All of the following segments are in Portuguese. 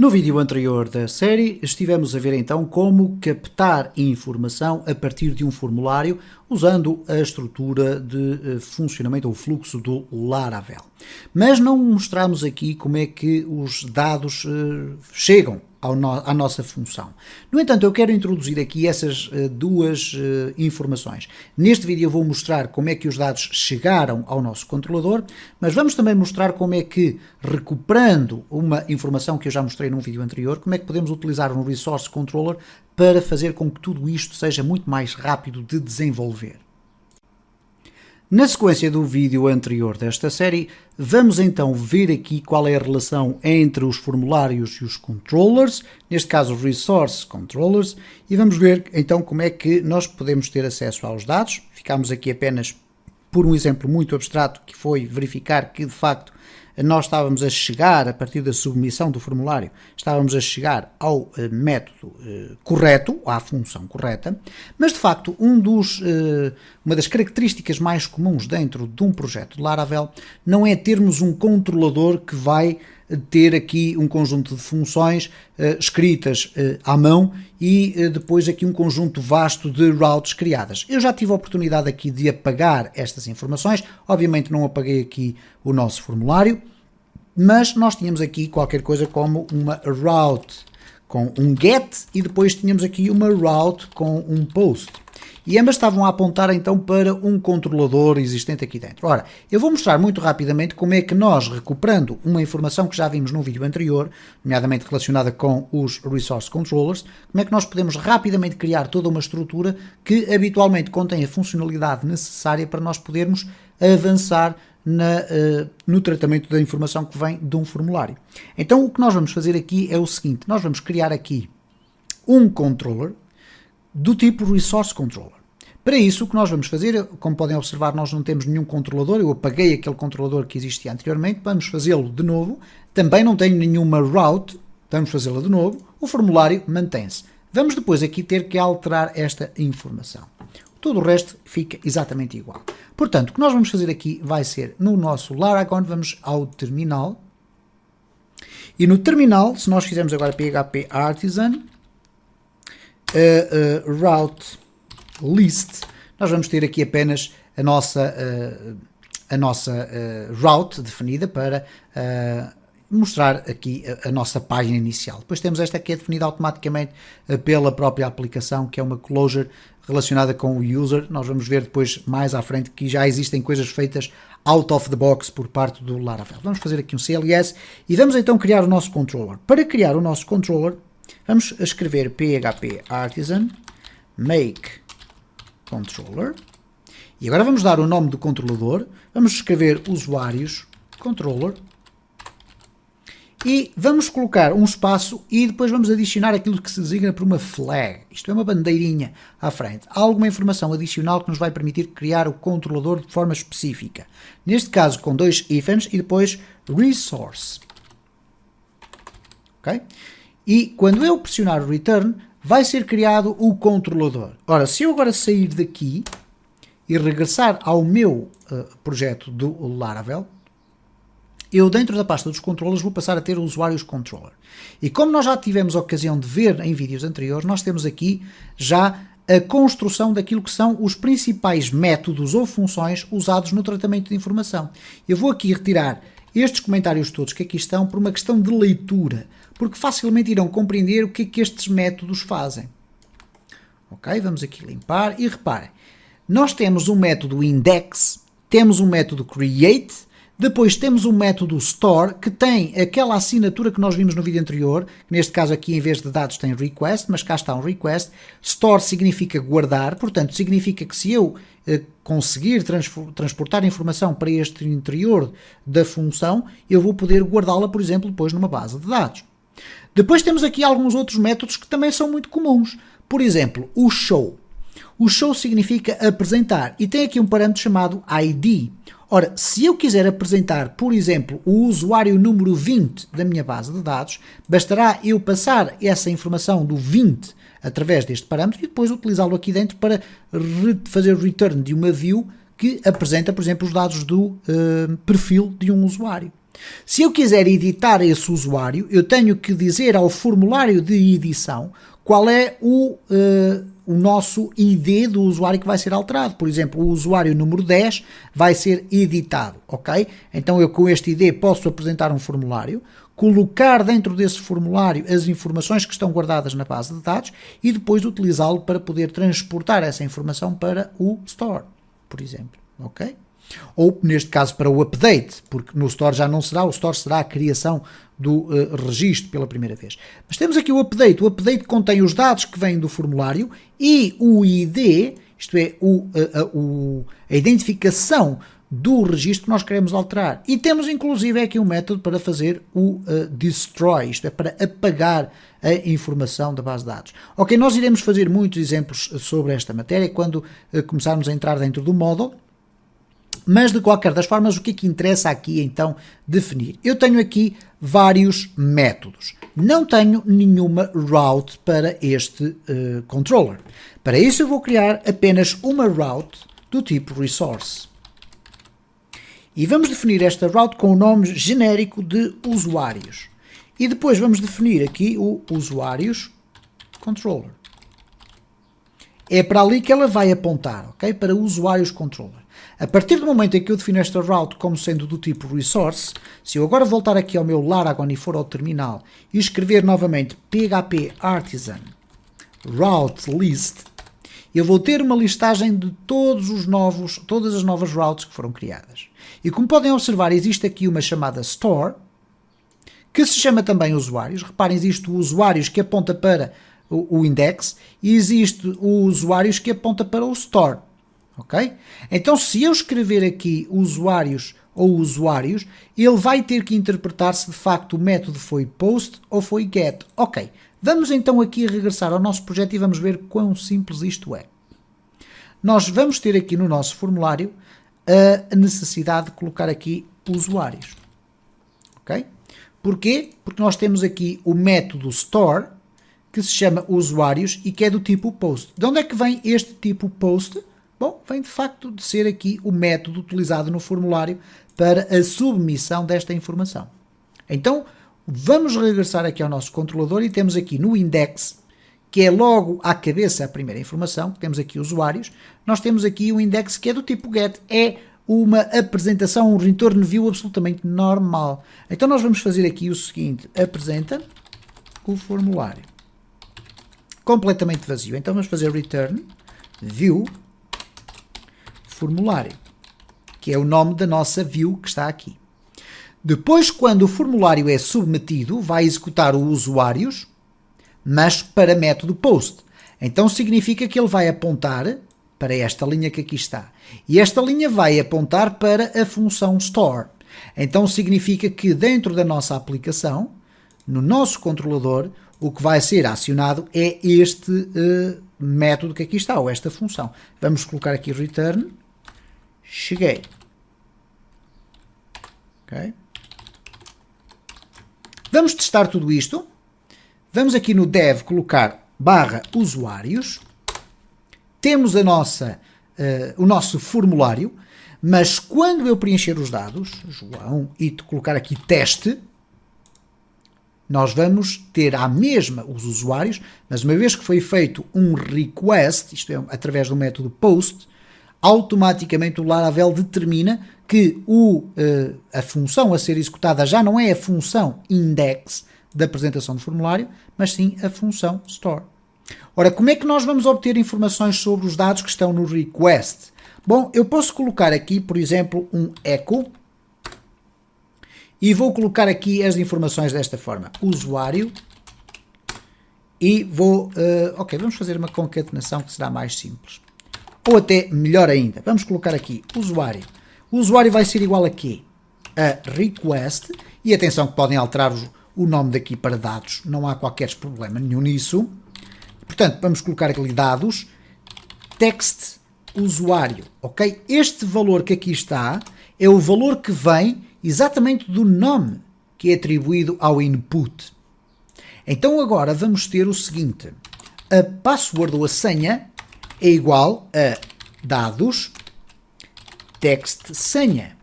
No vídeo anterior da série, estivemos a ver então como captar informação a partir de um formulário usando a estrutura de funcionamento ou fluxo do Laravel. Mas não mostramos aqui como é que os dados chegam à nossa função. No entanto, eu quero introduzir aqui essas duas informações. Neste vídeo eu vou mostrar como é que os dados chegaram ao nosso controlador, mas vamos também mostrar como é que, recuperando uma informação que eu já mostrei num vídeo anterior, como é que podemos utilizar um Resource Controller para fazer com que tudo isto seja muito mais rápido de desenvolver. Na sequência do vídeo anterior desta série, vamos então ver aqui qual é a relação entre os formulários e os controllers, neste caso os resource controllers, e vamos ver então como é que nós podemos ter acesso aos dados. Ficamos aqui apenas por um exemplo muito abstrato, que foi verificar que de facto nós estávamos a chegar, a partir da submissão do formulário, estávamos a chegar ao método correto, à função correta, mas de facto uma das características mais comuns dentro de um projeto de Laravel não é termos um controlador que vai ter aqui um conjunto de funções escritas à mão e depois aqui um conjunto vasto de routes criadas. Eu já tive a oportunidade aqui de apagar estas informações, obviamente não apaguei aqui o nosso formulário, mas nós tínhamos aqui qualquer coisa como uma route com um get e depois tínhamos aqui uma route com um post. E ambas estavam a apontar então para um controlador existente aqui dentro. Ora, eu vou mostrar muito rapidamente como é que nós, recuperando uma informação que já vimos no vídeo anterior, nomeadamente relacionada com os Resource Controllers, como é que nós podemos rapidamente criar toda uma estrutura que habitualmente contém a funcionalidade necessária para nós podermos avançar no tratamento da informação que vem de um formulário. Então o que nós vamos fazer aqui é o seguinte: nós vamos criar aqui um controller do tipo Resource Controller. Para isso, o que nós vamos fazer, como podem observar, nós não temos nenhum controlador, eu apaguei aquele controlador que existia anteriormente, vamos fazê-lo de novo, também não tenho nenhuma route, vamos fazê-la de novo, o formulário mantém-se. Vamos depois aqui ter que alterar esta informação. Todo o resto fica exatamente igual. Portanto, o que nós vamos fazer aqui vai ser, no nosso Laragon, vamos ao terminal, e no terminal, se nós fizermos agora PHP Artisan, route list, nós vamos ter aqui apenas a nossa route definida para mostrar aqui a nossa página inicial. Depois temos esta que é definida automaticamente pela própria aplicação, que é uma closure relacionada com o user. Nós vamos ver depois mais à frente que já existem coisas feitas out of the box por parte do Laravel. Vamos fazer aqui um CLS e vamos então criar o nosso controller. Para criar o nosso controller, vamos escrever PHP Artisan make controller e agora vamos dar o nome do controlador, vamos escrever usuários controller e vamos colocar um espaço e depois vamos adicionar aquilo que se designa por uma flag, isto é uma bandeirinha à frente, há alguma informação adicional que nos vai permitir criar o controlador de forma específica, neste caso com dois hífens e depois resource, ok? E quando eu pressionar o return, vai ser criado o controlador. Ora, se eu agora sair daqui e regressar ao meu projeto do Laravel, eu dentro da pasta dos controllers vou passar a ter o usuários controller. E como nós já tivemos a ocasião de ver em vídeos anteriores, nós temos aqui já a construção daquilo que são os principais métodos ou funções usados no tratamento de informação. Eu vou aqui retirar estes comentários todos que aqui estão por uma questão de leitura, porque facilmente irão compreender o que é que estes métodos fazem. Ok, vamos aqui limpar e reparem, nós temos um método index, temos um método create, depois temos um método store que tem aquela assinatura que nós vimos no vídeo anterior, que neste caso aqui em vez de dados tem request, mas cá está um request. Store significa guardar, portanto significa que se eu conseguir transportar informação para este interior da função, eu vou poder guardá-la, por exemplo, depois numa base de dados. Depois temos aqui alguns outros métodos que também são muito comuns. Por exemplo, o show. O show significa apresentar e tem aqui um parâmetro chamado ID. Ora, se eu quiser apresentar, por exemplo, o usuário número 20 da minha base de dados, bastará eu passar essa informação do 20 através deste parâmetro e depois utilizá-lo aqui dentro para fazer o return de uma view que apresenta, por exemplo, os dados do perfil de um usuário. Se eu quiser editar esse usuário, eu tenho que dizer ao formulário de edição qual é o nosso ID do usuário que vai ser alterado. Por exemplo, o usuário número 10 vai ser editado, ok? Então eu com este ID posso apresentar um formulário, colocar dentro desse formulário as informações que estão guardadas na base de dados e depois utilizá-lo para poder transportar essa informação para o Store, por exemplo, ok? Ou, neste caso, para o update, porque no Store já não será, o Store será a criação do registro pela primeira vez. Mas temos aqui o update contém os dados que vêm do formulário e o ID, isto é, a identificação do registro que nós queremos alterar. E temos, inclusive, aqui um método para fazer o destroy, isto é, para apagar a informação da base de dados. Ok, nós iremos fazer muitos exemplos sobre esta matéria quando começarmos a entrar dentro do módulo. Mas, de qualquer das formas, o que é que interessa aqui, então, definir? Eu tenho aqui vários métodos. Não tenho nenhuma route para este controller. Para isso, eu vou criar apenas uma route do tipo resource. E vamos definir esta route com o nome genérico de usuários. E depois vamos definir aqui o usuários controller. É para ali que ela vai apontar, ok? Para usuários controller. A partir do momento em que eu defino esta route como sendo do tipo resource, se eu agora voltar aqui ao meu Laragon e for ao terminal e escrever novamente php artisan route list, eu vou ter uma listagem de todas as novas routes que foram criadas. E como podem observar, existe aqui uma chamada store, que se chama também usuários. Reparem, existe o usuários que aponta para o index e existe o usuários que aponta para o store. Ok? Então, se eu escrever aqui usuários ou usuários, ele vai ter que interpretar se de facto o método foi post ou foi get. Ok, vamos então aqui regressar ao nosso projeto e vamos ver quão simples isto é. Nós vamos ter aqui no nosso formulário a necessidade de colocar aqui usuários. Ok? Porquê? Porque nós temos aqui o método store, que se chama usuários e que é do tipo post. De onde é que vem este tipo post? Bom, vem de facto de ser aqui o método utilizado no formulário para a submissão desta informação. Então, vamos regressar aqui ao nosso controlador e temos aqui no index, que é logo à cabeça a primeira informação, temos aqui usuários, nós temos aqui o index que é do tipo get, é uma apresentação, um return view absolutamente normal. Então nós vamos fazer aqui o seguinte, apresenta o formulário completamente vazio. Então vamos fazer return view formulário, que é o nome da nossa view que está aqui. Depois, quando o formulário é submetido, vai executar o usuários, mas para método post. Então significa que ele vai apontar para esta linha que aqui está. E esta linha vai apontar para a função store. Então significa que dentro da nossa aplicação, no nosso controlador, o que vai ser acionado é este método que aqui está, ou esta função. Vamos colocar aqui return. Cheguei. Okay. Vamos testar tudo isto. Vamos aqui no dev colocar /usuários. Temos o nosso formulário, mas quando eu preencher os dados, João, e colocar aqui teste, nós vamos ter à mesma os usuários, mas uma vez que foi feito um request, isto é, através do método post, automaticamente o Laravel determina que a função a ser executada já não é a função index da apresentação do formulário, mas sim a função store. Ora, como é que nós vamos obter informações sobre os dados que estão no request? Bom, eu posso colocar aqui, por exemplo, um echo e vou colocar aqui as informações desta forma. Usuário e vou... ok, vamos fazer uma concatenação que será mais simples. Ou até melhor ainda, vamos colocar aqui usuário. O usuário vai ser igual a quê? A request, e atenção que podem alterar o nome daqui para dados, não há qualquer problema nenhum nisso. Portanto, vamos colocar aqui dados, text usuário, ok? Este valor que aqui está é o valor que vem exatamente do nome que é atribuído ao input. Então agora vamos ter o seguinte, a password ou a senha é igual a dados text senha.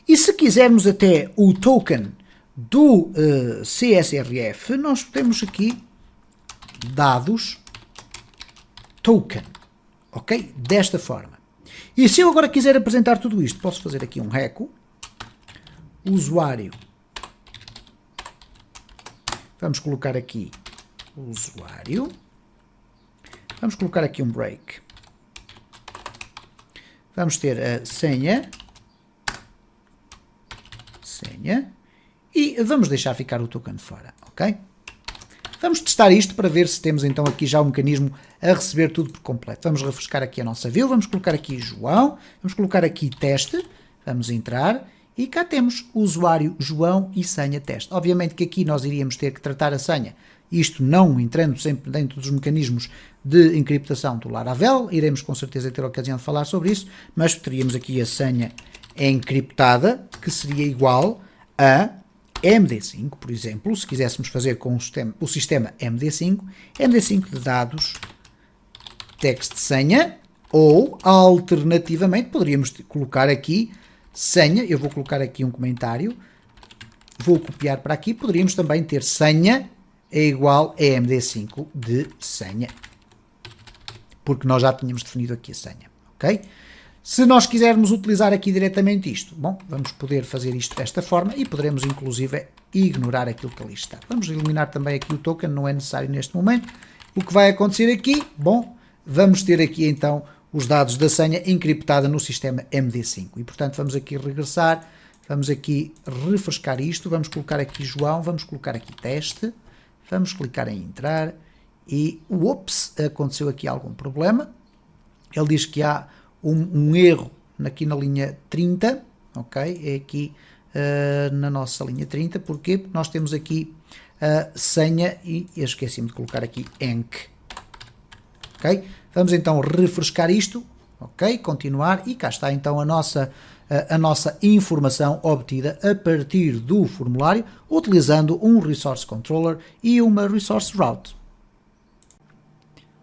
E se quisermos até o token do CSRF, nós temos aqui dados token, ok? Desta forma. E se eu agora quiser apresentar tudo isto, posso fazer aqui um reco, usuário, vamos colocar aqui usuário, vamos colocar aqui um break, vamos ter a senha, e vamos deixar ficar o token fora, ok? Vamos testar isto para ver se temos então aqui já um mecanismo a receber tudo por completo. Vamos refrescar aqui a nossa view, vamos colocar aqui João, vamos colocar aqui teste, vamos entrar e cá temos usuário João e senha teste. Obviamente que aqui nós iríamos ter que tratar a senha, isto não entrando sempre dentro dos mecanismos de encriptação do Laravel, iremos com certeza ter a ocasião de falar sobre isso, mas teríamos aqui a senha encriptada, que seria igual a MD5, por exemplo, se quiséssemos fazer com o sistema MD5 de dados text senha, ou alternativamente poderíamos colocar aqui senha, eu vou colocar aqui um comentário, vou copiar para aqui, poderíamos também ter senha é igual a MD5 de senha, porque nós já tínhamos definido aqui a senha, ok? Se nós quisermos utilizar aqui diretamente isto, bom, vamos poder fazer isto desta forma e poderemos inclusive ignorar aquilo que ali está. Vamos eliminar também aqui o token, não é necessário neste momento. O que vai acontecer aqui, bom, vamos ter aqui então os dados da senha encriptada no sistema MD5 e portanto vamos aqui regressar, vamos aqui refrescar isto, vamos colocar aqui João, vamos colocar aqui teste, vamos clicar em entrar e, ups, aconteceu aqui algum problema. Ele diz que há um erro aqui na linha 30, ok? É aqui na nossa linha 30, porquê? Porque nós temos aqui a senha e eu esqueci-me de colocar aqui enc, ok? Vamos então refrescar isto, ok? Continuar e cá está então a nossa informação obtida a partir do formulário utilizando um Resource Controller e uma Resource Route.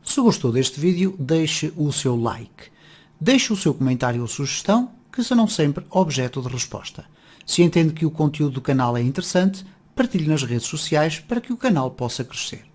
Se gostou deste vídeo, deixe o seu like. Deixe o seu comentário ou sugestão, que serão sempre objeto de resposta. Se entende que o conteúdo do canal é interessante, partilhe nas redes sociais para que o canal possa crescer.